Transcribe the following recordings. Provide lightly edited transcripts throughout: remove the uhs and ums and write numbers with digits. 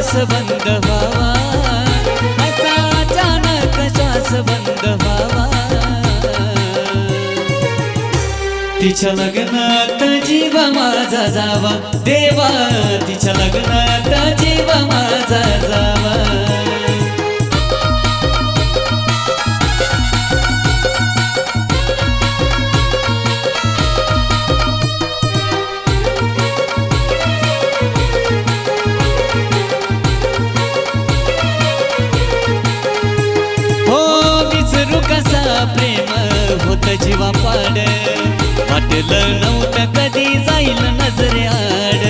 श्वास बंद व्हावा, असा अचानक श्वास बंद व्हावा। तिच्या लग्नात जीव माझा जावा देवा, तिच्या लग्नात जीव माझा जावा। कसा प्रेम होत जीवा पाड, वाटलं नव्हतं कधी जाईल नजरे आड।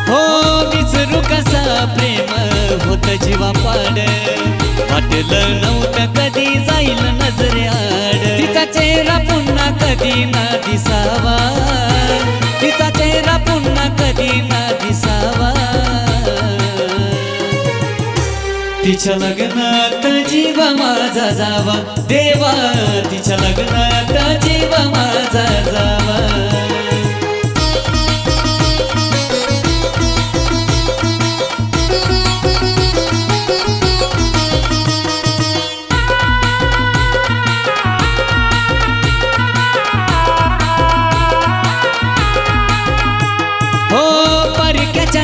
हो विसरू कसा प्रेम होत जीवा पाड, वाटलं नव्हतं कधी जाईल नजरे आड। तिचा चेहरा पुन्हा कधी ना दिसावा, तिचा चेहरा पुन्हा कधी ना दिसावा। तिच्या लग्नात जीव माझा जावा देवा, तिच्या लग्नात जीव माझा जावा।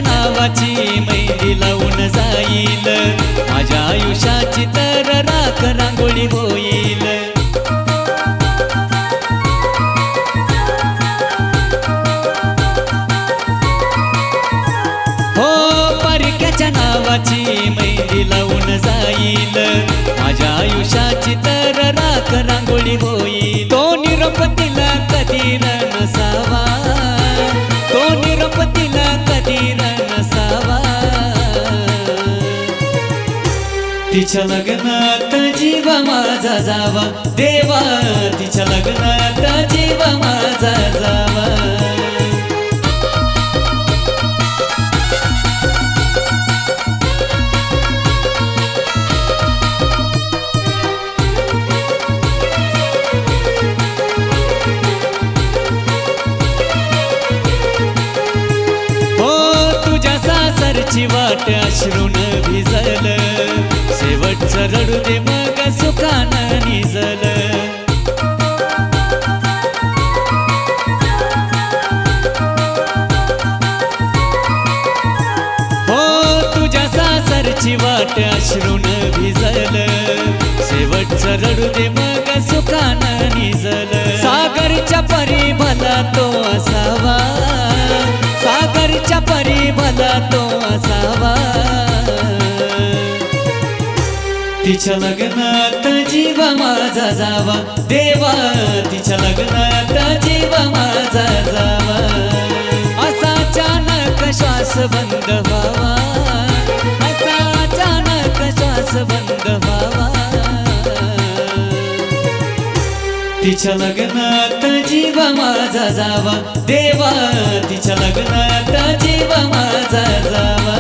नावाची मेहंदी लावून जाईल, माझ्या आयुष्याची तर राख रांगोळी होईल। हो परक्याच्या नावाची मेहंदी लावून जाईल, माझ्या आयुष्याची तर राख रांगोळी होईल। तो निरोप तिला कधी नसावा, तो निरोप तिला कधी नसावा। तिच्या लग्नात जीव माझा जावा देवा, तिच्या लग्नात जीव माझा जावा। सासरची वाट अश्रून भिजल, शेवटचं रडू दे मग सुखानं निजल। हो तुझ्या सासरची वाट अश्रून भिजल, शेवटचं रडू दे मग सुखानं निजल। सागरच्या परी भला तो असावा, सागरच्या परी भला तो असावा। तिच्या लग्नात जीव माझा जावा देवा, तिच्या लग्नात जीव माझा जावा। असा अचानक श्वास बंद व्हावा, असा अचानक श्वास बंद व्हावा। तिच्या लग्नात जीव माझा जावा देवा, तिच्या लग्नात जीव माझा जावा।